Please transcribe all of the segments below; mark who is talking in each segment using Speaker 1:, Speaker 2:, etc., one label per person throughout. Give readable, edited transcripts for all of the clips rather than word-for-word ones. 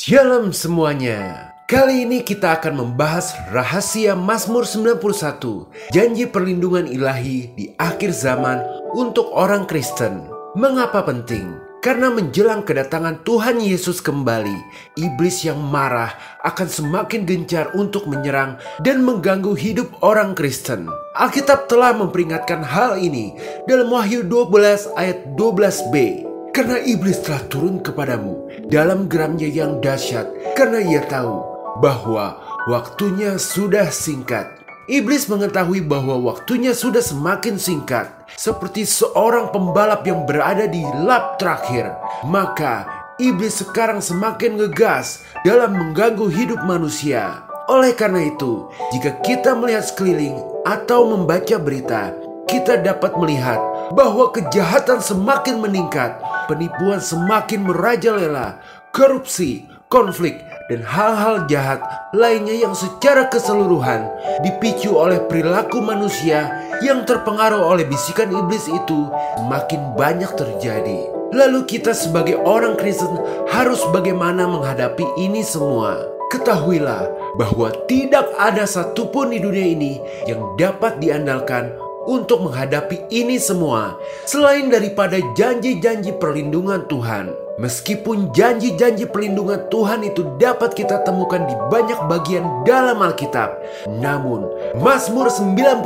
Speaker 1: Shalom semuanya. Kali ini kita akan membahas rahasia Mazmur 91, janji perlindungan ilahi di akhir zaman untuk orang Kristen. Mengapa penting? Karena menjelang kedatangan Tuhan Yesus kembali, iblis yang marah akan semakin gencar untuk menyerang dan mengganggu hidup orang Kristen. Alkitab telah memperingatkan hal ini dalam Wahyu 12 ayat 12b. Karena iblis telah turun kepadamu dalam geramnya yang dahsyat, karena ia tahu bahwa waktunya sudah singkat. Iblis mengetahui bahwa waktunya sudah semakin singkat, seperti seorang pembalap yang berada di lap terakhir. Maka iblis sekarang semakin ngegas dalam mengganggu hidup manusia. Oleh karena itu, jika kita melihat sekeliling atau membaca berita, kita dapat melihat bahwa kejahatan semakin meningkat, penipuan semakin merajalela, korupsi, konflik, dan hal-hal jahat lainnya yang secara keseluruhan dipicu oleh perilaku manusia yang terpengaruh oleh bisikan iblis itu semakin banyak terjadi. Lalu kita sebagai orang Kristen harus bagaimana menghadapi ini semua? Ketahuilah bahwa tidak ada satupun di dunia ini yang dapat diandalkan untuk menghadapi ini semua selain daripada janji-janji perlindungan Tuhan. Meskipun janji-janji perlindungan Tuhan itu dapat kita temukan di banyak bagian dalam Alkitab, namun Mazmur 91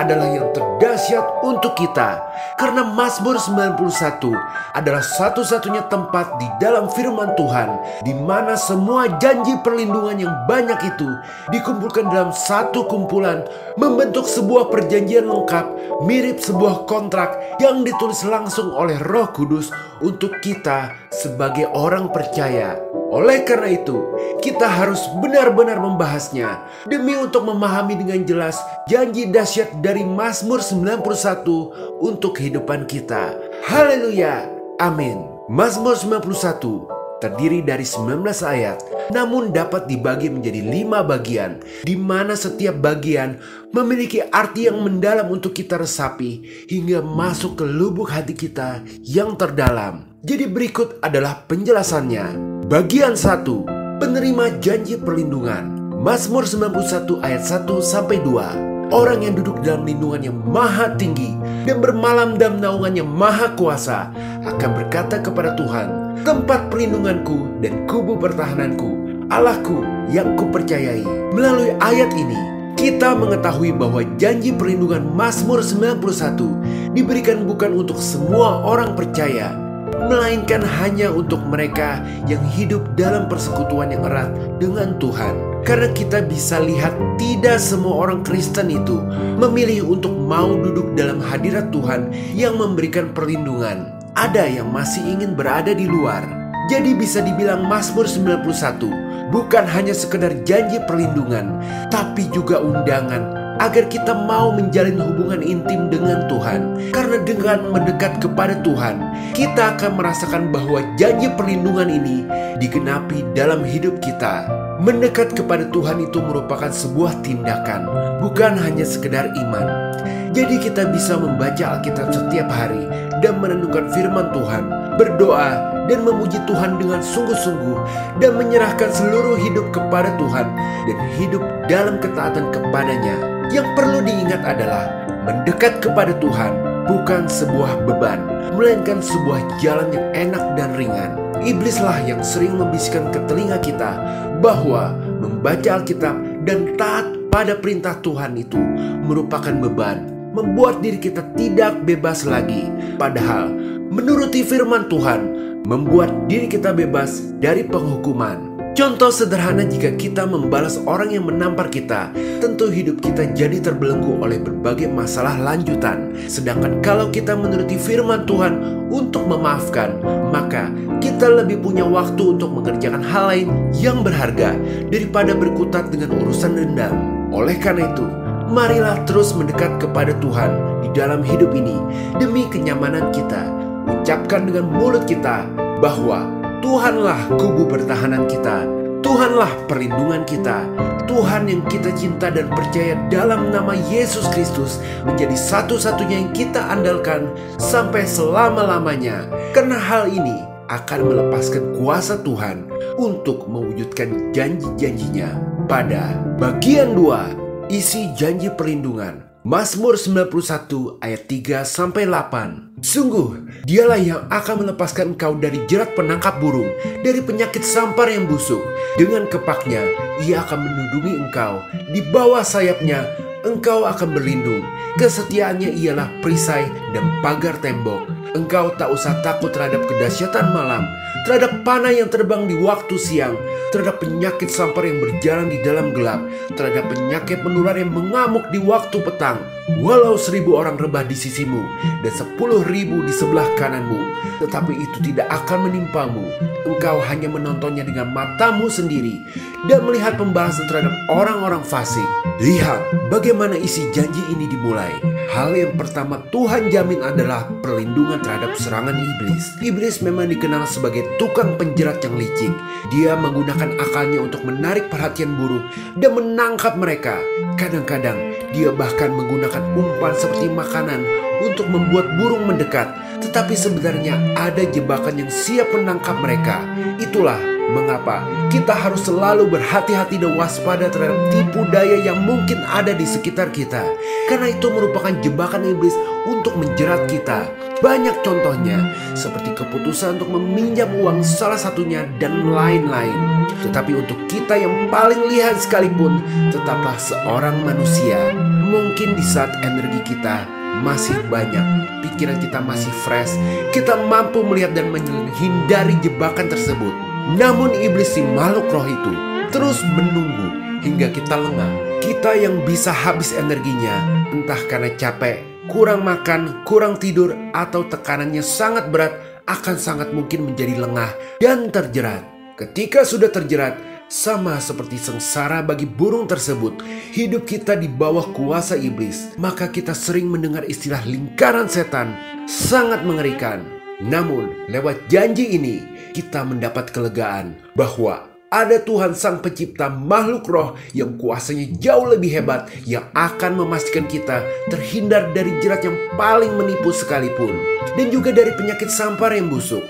Speaker 1: adalah yang terdahsyat untuk kita. Karena Mazmur 91 adalah satu-satunya tempat di dalam firman Tuhan di mana semua janji perlindungan yang banyak itu dikumpulkan dalam satu kumpulan, membentuk sebuah perjanjian lengkap mirip sebuah kontrak yang ditulis langsung oleh Roh Kudus untuk kita sebagai orang percaya. Oleh karena itu, kita harus benar-benar membahasnya demi untuk memahami dengan jelas janji dahsyat dari Mazmur 91 untuk kehidupan kita. Haleluya, amin. Mazmur 91 terdiri dari 19 ayat, namun dapat dibagi menjadi 5 bagian, di mana setiap bagian memiliki arti yang mendalam untuk kita resapi hingga masuk ke lubuk hati kita yang terdalam. Jadi berikut adalah penjelasannya. Bagian 1, penerima janji perlindungan. Mazmur 91 ayat 1-2. Orang yang duduk dalam lindungan yang maha tinggi dan bermalam dalam naungan yang maha kuasa akan berkata kepada Tuhan, tempat perlindunganku dan kubu pertahananku, Allahku yang kupercayai. Melalui ayat ini, kita mengetahui bahwa janji perlindungan Mazmur 91 diberikan bukan untuk semua orang percaya, melainkan hanya untuk mereka yang hidup dalam persekutuan yang erat dengan Tuhan. Karena kita bisa lihat tidak semua orang Kristen itu memilih untuk mau duduk dalam hadirat Tuhan yang memberikan perlindungan. Ada yang masih ingin berada di luar. Jadi bisa dibilang Mazmur 91 bukan hanya sekedar janji perlindungan, tapi juga undangan agar kita mau menjalin hubungan intim dengan Tuhan. Karena dengan mendekat kepada Tuhan, kita akan merasakan bahwa janji perlindungan ini digenapi dalam hidup kita. Mendekat kepada Tuhan itu merupakan sebuah tindakan, bukan hanya sekedar iman. Jadi kita bisa membaca Alkitab setiap hari dan merenungkan firman Tuhan, berdoa dan memuji Tuhan dengan sungguh-sungguh, dan menyerahkan seluruh hidup kepada Tuhan dan hidup dalam ketaatan kepadanya. Yang perlu diingat adalah mendekat kepada Tuhan bukan sebuah beban, melainkan sebuah jalan yang enak dan ringan. Iblislah yang sering membisikkan ke telinga kita bahwa membaca Alkitab dan taat pada perintah Tuhan itu merupakan beban, membuat diri kita tidak bebas lagi. Padahal menuruti firman Tuhan membuat diri kita bebas dari penghukuman. Contoh sederhana, jika kita membalas orang yang menampar kita, tentu hidup kita jadi terbelenggu oleh berbagai masalah lanjutan. Sedangkan kalau kita menuruti firman Tuhan untuk memaafkan, maka kita lebih punya waktu untuk mengerjakan hal lain yang berharga daripada berkutat dengan urusan dendam. Oleh karena itu, marilah terus mendekat kepada Tuhan di dalam hidup ini demi kenyamanan kita. Ucapkan dengan mulut kita bahwa Tuhanlah kubu pertahanan kita, Tuhanlah perlindungan kita. Tuhan yang kita cinta dan percaya dalam nama Yesus Kristus menjadi satu-satunya yang kita andalkan sampai selama-lamanya. Karena hal ini akan melepaskan kuasa Tuhan untuk mewujudkan janji-janjinya. Pada bagian 2, isi janji perlindungan. Mazmur 91 ayat 3-8. Sungguh, dialah yang akan melepaskan engkau dari jerat penangkap burung, dari penyakit sampar yang busuk. Dengan kepaknya, ia akan melindungi engkau. Di bawah sayapnya, engkau akan berlindung. Kesetiaannya ialah perisai dan pagar tembok. Engkau tak usah takut terhadap kedahsyatan malam, terhadap panah yang terbang di waktu siang, terhadap penyakit sampar yang berjalan di dalam gelap, terhadap penyakit menular yang mengamuk di waktu petang. Walau 1000 orang rebah di sisimu dan 10.000 di sebelah kananmu, tetapi itu tidak akan menimpamu. Engkau hanya menontonnya dengan matamu sendiri dan melihat pembalasan terhadap orang-orang fasik. Lihat bagaimana isi janji ini dimulai. Hal yang pertama Tuhan jamin adalah perlindungan terhadap serangan iblis. Iblis memang dikenal sebagai tukang penjerat yang licik. Dia menggunakan akalnya untuk menarik perhatian burung dan menangkap mereka. Kadang-kadang dia bahkan menggunakan umpan seperti makanan untuk membuat burung mendekat. Tetapi sebenarnya ada jebakan yang siap menangkap mereka. Itulah mengapa kita harus selalu berhati-hati dan waspada terhadap tipu daya yang mungkin ada di sekitar kita. Karena itu merupakan jebakan iblis untuk menjerat kita. Banyak contohnya, seperti keputusan untuk meminjam uang salah satunya dan lain-lain. Tetapi untuk kita yang paling lihat sekalipun, tetaplah seorang manusia. Mungkin di saat energi kita masih banyak, pikiran kita masih fresh, kita mampu melihat dan menghindari jebakan tersebut. Namun iblis si makhluk roh itu terus menunggu hingga kita lengah. Kita yang bisa habis energinya, entah karena capek, kurang makan, kurang tidur, atau tekanannya sangat berat, akan sangat mungkin menjadi lengah dan terjerat. Ketika sudah terjerat, sama seperti sengsara bagi burung tersebut, hidup kita di bawah kuasa iblis. Maka kita sering mendengar istilah lingkaran setan, sangat mengerikan. Namun lewat janji ini kita mendapat kelegaan bahwa ada Tuhan Sang Pencipta makhluk roh yang kuasanya jauh lebih hebat, yang akan memastikan kita terhindar dari jerat yang paling menipu sekalipun, dan juga dari penyakit sampar yang busuk.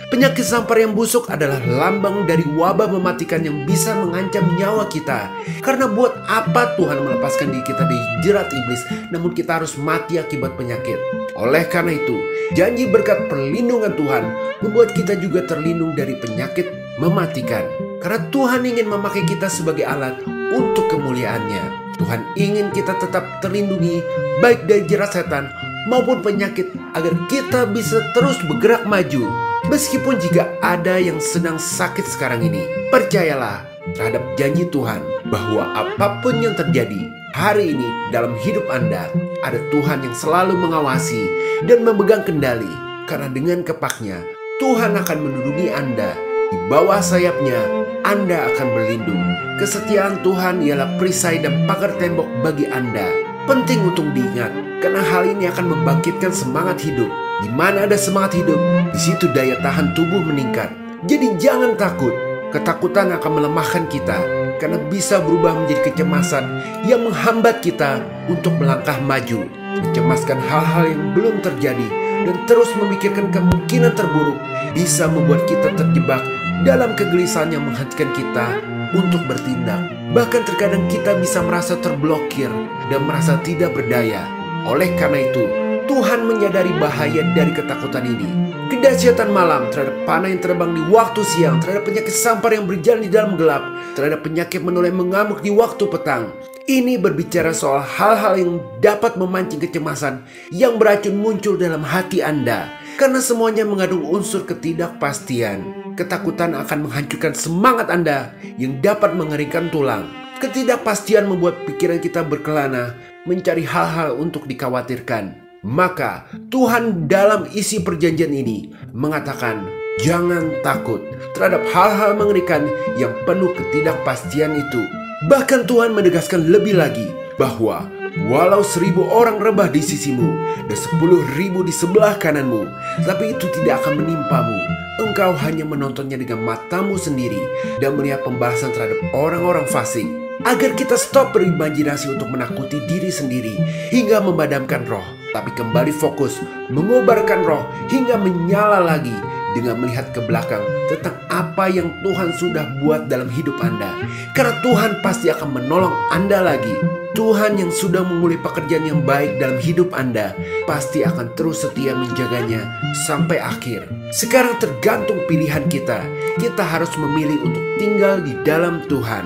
Speaker 1: Penyakit sampar yang busuk adalah lambang dari wabah mematikan yang bisa mengancam nyawa kita. Karena buat apa Tuhan melepaskan diri kita dari jerat iblis, namun kita harus mati akibat penyakit. Oleh karena itu, janji berkat perlindungan Tuhan membuat kita juga terlindung dari penyakit mematikan. Karena Tuhan ingin memakai kita sebagai alat untuk kemuliaannya. Tuhan ingin kita tetap terlindungi baik dari jerat setan maupun penyakit, agar kita bisa terus bergerak maju. Meskipun jika ada yang sedang sakit sekarang ini, percayalah terhadap janji Tuhan bahwa apapun yang terjadi hari ini dalam hidup Anda, ada Tuhan yang selalu mengawasi dan memegang kendali. Karena dengan kepaknya, Tuhan akan melindungi Anda. Di bawah sayapnya, Anda akan berlindung. Kesetiaan Tuhan ialah perisai dan pagar tembok bagi Anda. Penting untuk diingat, karena hal ini akan membangkitkan semangat hidup. Di mana ada semangat hidup, di situ daya tahan tubuh meningkat. Jadi jangan takut. Ketakutan akan melemahkan kita, karena bisa berubah menjadi kecemasan yang menghambat kita untuk melangkah maju. Mencemaskan hal-hal yang belum terjadi dan terus memikirkan kemungkinan terburuk bisa membuat kita terjebak dalam kegelisahan yang menghentikan kita untuk bertindak. Bahkan terkadang kita bisa merasa terblokir dan merasa tidak berdaya. Oleh karena itu, Tuhan menyadari bahaya dari ketakutan ini. Kedahsyatan malam, terhadap panah yang terbang di waktu siang, terhadap penyakit sampar yang berjalan di dalam gelap, terhadap penyakit menular yang mengamuk di waktu petang. Ini berbicara soal hal-hal yang dapat memancing kecemasan yang beracun muncul dalam hati Anda. Karena semuanya mengandung unsur ketidakpastian. Ketakutan akan menghancurkan semangat Anda yang dapat mengeringkan tulang. Ketidakpastian membuat pikiran kita berkelana, mencari hal-hal untuk dikhawatirkan. Maka Tuhan dalam isi perjanjian ini mengatakan, jangan takut terhadap hal-hal mengerikan yang penuh ketidakpastian itu. Bahkan Tuhan menegaskan lebih lagi bahwa walau 1000 orang rebah di sisimu dan 10.000 di sebelah kananmu, tapi itu tidak akan menimpamu. Engkau hanya menontonnya dengan matamu sendiri dan melihat pembalasan terhadap orang-orang fasik. Agar kita stop berimajinasi untuk menakuti diri sendiri hingga memadamkan roh, tapi kembali fokus mengobarkan roh hingga menyala lagi dengan melihat ke belakang tentang apa yang Tuhan sudah buat dalam hidup Anda. Karena Tuhan pasti akan menolong Anda lagi. Tuhan yang sudah memulai pekerjaan yang baik dalam hidup Anda pasti akan terus setia menjaganya sampai akhir. Sekarang tergantung pilihan kita. Kita harus memilih untuk tinggal di dalam Tuhan.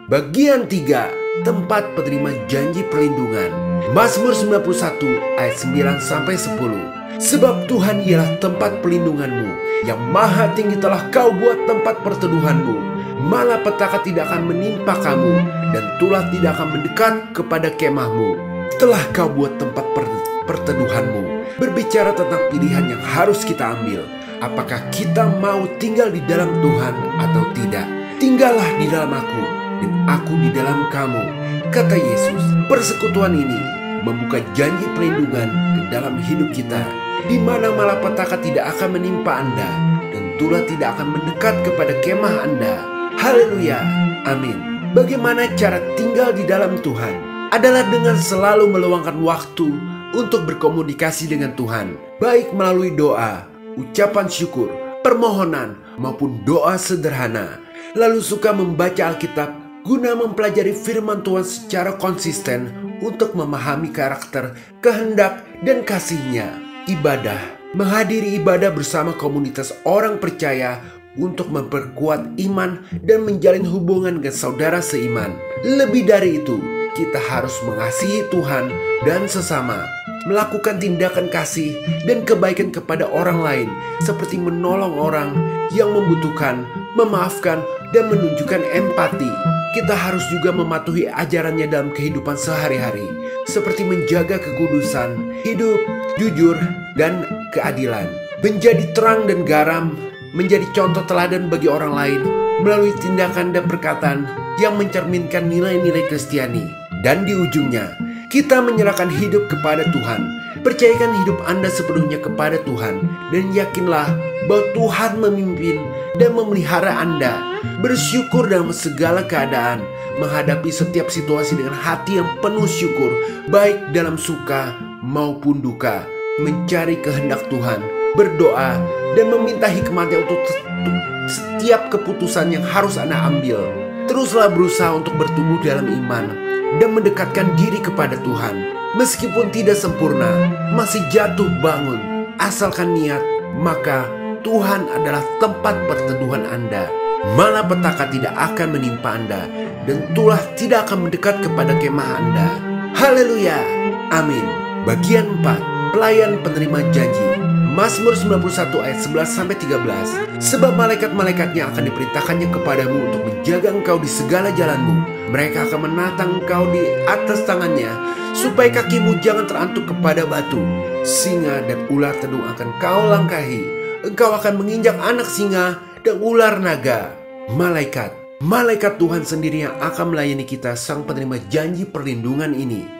Speaker 1: Bagian 3, tempat penerima janji perlindungan. Mazmur 91 ayat 9-10. Sebab Tuhan ialah tempat perlindunganmu, yang maha tinggi telah kau buat tempat perteduhanmu. Malapetaka tidak akan menimpa kamu, dan tulah tidak akan mendekat kepada kemahmu. Telah kau buat tempat perteduhanmu. Berbicara tentang pilihan yang harus kita ambil. Apakah kita mau tinggal di dalam Tuhan atau tidak? Tinggallah di dalam aku, dan aku di dalam kamu, kata Yesus. Persekutuan ini membuka janji perlindungan ke dalam hidup kita, di mana malapetaka tidak akan menimpa Anda, dan tulah tidak akan mendekat kepada kemah Anda. Haleluya, amin. Bagaimana cara tinggal di dalam Tuhan? Adalah dengan selalu meluangkan waktu untuk berkomunikasi dengan Tuhan, baik melalui doa, ucapan syukur, permohonan, maupun doa sederhana. Lalu suka membaca Alkitab guna mempelajari firman Tuhan secara konsisten untuk memahami karakter, kehendak, dan kasih-Nya. Ibadah, menghadiri ibadah bersama komunitas orang percaya untuk memperkuat iman dan menjalin hubungan dengan saudara seiman. Lebih dari itu, kita harus mengasihi Tuhan dan sesama, melakukan tindakan kasih dan kebaikan kepada orang lain, seperti menolong orang yang membutuhkan, memaafkan, dan menunjukkan empati. Kita harus juga mematuhi ajarannya dalam kehidupan sehari-hari, seperti menjaga kekudusan, hidup jujur, dan keadilan. Menjadi terang dan garam, menjadi contoh teladan bagi orang lain, melalui tindakan dan perkataan yang mencerminkan nilai-nilai Kristiani. Dan di ujungnya, kita menyerahkan hidup kepada Tuhan. Percayakan hidup Anda sepenuhnya kepada Tuhan, dan yakinlah bahwa Tuhan memimpin dan memelihara Anda. Bersyukur dalam segala keadaan, menghadapi setiap situasi dengan hati yang penuh syukur, baik dalam suka maupun duka. Mencari kehendak Tuhan, berdoa, dan meminta hikmatnya untuk setiap keputusan yang harus Anda ambil. Teruslah berusaha untuk bertumbuh dalam iman dan mendekatkan diri kepada Tuhan. Meskipun tidak sempurna, masih jatuh bangun, asalkan niat, maka Tuhan adalah tempat perteduhan Anda. Malapetaka tidak akan menimpa Anda, dan tulah tidak akan mendekat kepada kemah Anda. Haleluya, amin. Bagian 4, pelayan penerima janji. Mazmur 91 ayat 11-13. Sebab malaikat-malaikatnya akan diperintahkannya kepadamu untuk menjaga engkau di segala jalanmu. Mereka akan menatang engkau di atas tangannya, supaya kakimu jangan terantuk kepada batu. Singa dan ular tedung akan kau langkahi. Engkau akan menginjak anak singa dan ular naga. Malaikat Tuhan sendiri yang akan melayani kita, sang penerima janji perlindungan ini.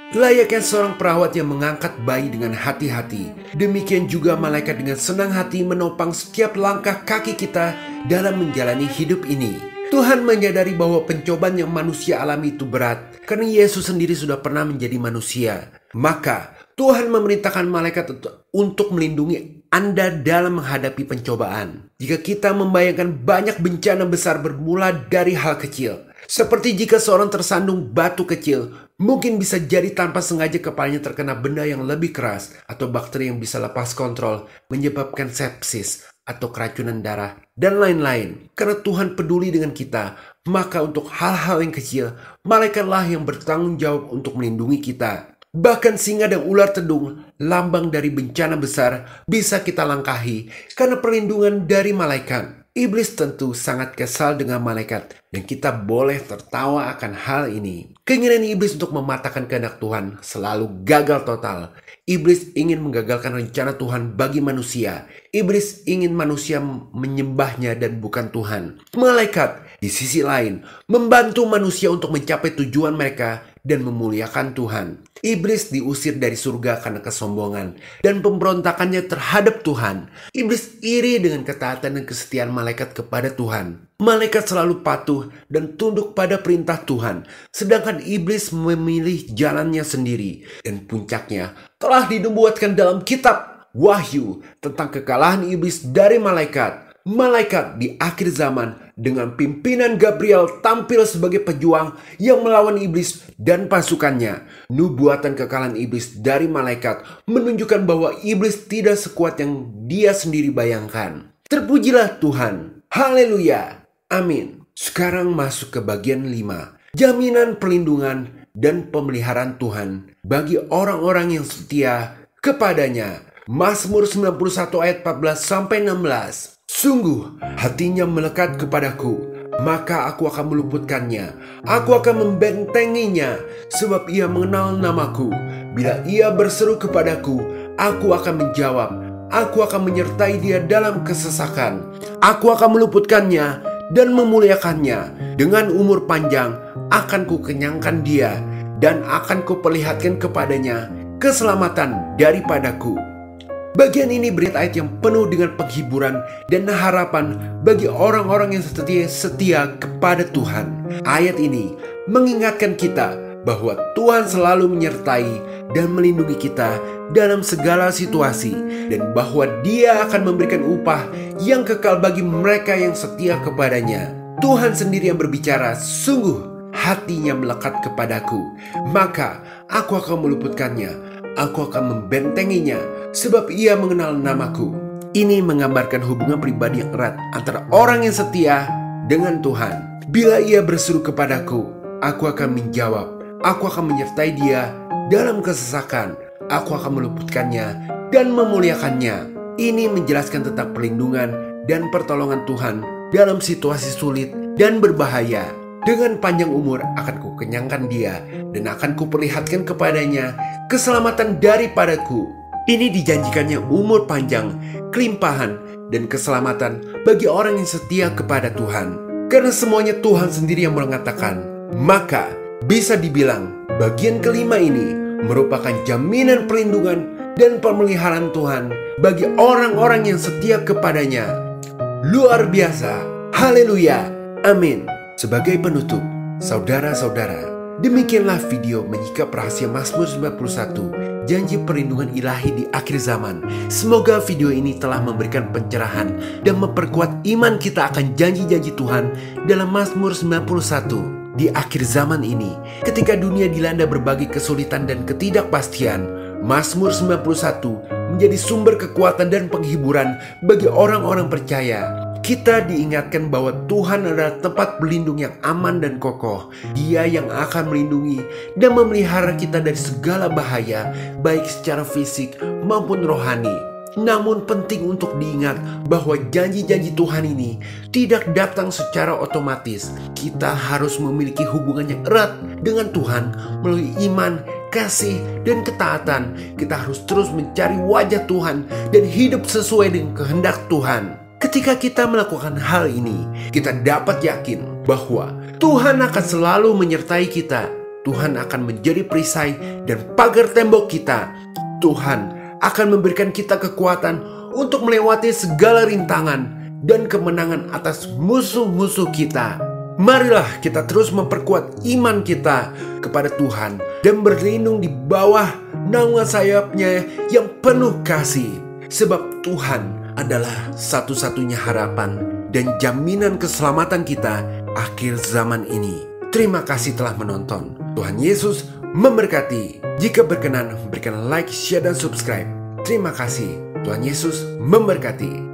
Speaker 1: Layaknya seorang perawat yang mengangkat bayi dengan hati-hati, demikian juga malaikat dengan senang hati menopang setiap langkah kaki kita dalam menjalani hidup ini. Tuhan menyadari bahwa pencobaan yang manusia alami itu berat, karena Yesus sendiri sudah pernah menjadi manusia. Maka Tuhan memerintahkan malaikat untuk melindungi Anda dalam menghadapi pencobaan. Jika kita membayangkan banyak bencana besar bermula dari hal kecil, seperti jika seorang tersandung batu kecil, mungkin bisa jadi tanpa sengaja kepalanya terkena benda yang lebih keras, atau bakteri yang bisa lepas kontrol, menyebabkan sepsis atau keracunan darah, dan lain-lain. Karena Tuhan peduli dengan kita, maka untuk hal-hal yang kecil, malaikatlah yang bertanggung jawab untuk melindungi kita. Bahkan singa dan ular tedung, lambang dari bencana besar, bisa kita langkahi karena perlindungan dari malaikat. Iblis tentu sangat kesal dengan malaikat, dan kita boleh tertawa akan hal ini. Keinginan iblis untuk mematahkan kehendak Tuhan selalu gagal total. Iblis ingin menggagalkan rencana Tuhan bagi manusia. Iblis ingin manusia menyembahnya dan bukan Tuhan. Malaikat, di sisi lain, membantu manusia untuk mencapai tujuan mereka dan memuliakan Tuhan. Iblis diusir dari surga karena kesombongan dan pemberontakannya terhadap Tuhan. Iblis iri dengan ketaatan dan kesetiaan malaikat kepada Tuhan. Malaikat selalu patuh dan tunduk pada perintah Tuhan, sedangkan iblis memilih jalannya sendiri. Dan puncaknya telah dinubuatkan dalam kitab wahyu tentang kekalahan iblis dari malaikat. Malaikat di akhir zaman dengan pimpinan Gabriel tampil sebagai pejuang yang melawan iblis dan pasukannya. Nubuatan kekalahan iblis dari malaikat menunjukkan bahwa iblis tidak sekuat yang dia sendiri bayangkan. Terpujilah Tuhan. Haleluya. Amin. Sekarang masuk ke bagian 5. Jaminan perlindungan dan pemeliharaan Tuhan bagi orang-orang yang setia kepadanya. Mazmur 91 ayat 14-16. Sungguh hatinya melekat kepadaku, maka aku akan meluputkannya. Aku akan membentenginya, sebab ia mengenal namaku. Bila ia berseru kepadaku, aku akan menjawab. Aku akan menyertai dia dalam kesesakan. Aku akan meluputkannya dan memuliakannya. Dengan umur panjang akan kukenyangkan dia, dan akan kuperlihatkan kepadanya keselamatan daripadaku. Bagian ini berita ayat yang penuh dengan penghiburan dan harapan bagi orang-orang yang setia kepada Tuhan. Ayat ini mengingatkan kita bahwa Tuhan selalu menyertai dan melindungi kita dalam segala situasi, dan bahwa Dia akan memberikan upah yang kekal bagi mereka yang setia kepadanya. Tuhan sendiri yang berbicara, sungguh hatinya melekat kepadaku, maka aku akan meluputkannya, aku akan membentenginya, sebab ia mengenal namaku. Ini menggambarkan hubungan pribadi yang erat antara orang yang setia dengan Tuhan. Bila ia berseru kepadaku, aku akan menjawab. Aku akan menyertai dia dalam kesesakan. Aku akan meluputkannya dan memuliakannya. Ini menjelaskan tentang perlindungan dan pertolongan Tuhan dalam situasi sulit dan berbahaya. Dengan panjang umur akan kukenyangkan dia, dan akan kuperlihatkan kepadanya keselamatan daripadaku. Ini dijanjikannya umur panjang, kelimpahan, dan keselamatan bagi orang yang setia kepada Tuhan. Karena semuanya Tuhan sendiri yang mengatakan, maka bisa dibilang bagian kelima ini merupakan jaminan perlindungan dan pemeliharaan Tuhan bagi orang-orang yang setia kepadanya. Luar biasa. Haleluya. Amin. Sebagai penutup, saudara-saudara, demikianlah video menyikap rahasia Mazmur 91, janji perlindungan ilahi di akhir zaman. Semoga video ini telah memberikan pencerahan dan memperkuat iman kita akan janji-janji Tuhan dalam Mazmur 91. Di akhir zaman ini, ketika dunia dilanda berbagai kesulitan dan ketidakpastian, Mazmur 91 menjadi sumber kekuatan dan penghiburan bagi orang-orang percaya. Kita diingatkan bahwa Tuhan adalah tempat berlindung yang aman dan kokoh. Dia yang akan melindungi dan memelihara kita dari segala bahaya, baik secara fisik maupun rohani. Namun penting untuk diingat bahwa janji-janji Tuhan ini tidak datang secara otomatis. Kita harus memiliki hubungan yang erat dengan Tuhan melalui iman, kasih, dan ketaatan. Kita harus terus mencari wajah Tuhan dan hidup sesuai dengan kehendak Tuhan. Ketika kita melakukan hal ini, kita dapat yakin bahwa Tuhan akan selalu menyertai kita. Tuhan akan menjadi perisai dan pagar tembok kita. Tuhan akan memberikan kita kekuatan untuk melewati segala rintangan dan kemenangan atas musuh-musuh kita. Marilah kita terus memperkuat iman kita kepada Tuhan dan berlindung di bawah naungan sayap-Nya yang penuh kasih. Sebab Tuhan adalah satu-satunya harapan dan jaminan keselamatan kita akhir zaman ini. Terima kasih telah menonton. Tuhan Yesus memberkati. Jika berkenan, berikan like, share, dan subscribe. Terima kasih. Tuhan Yesus memberkati.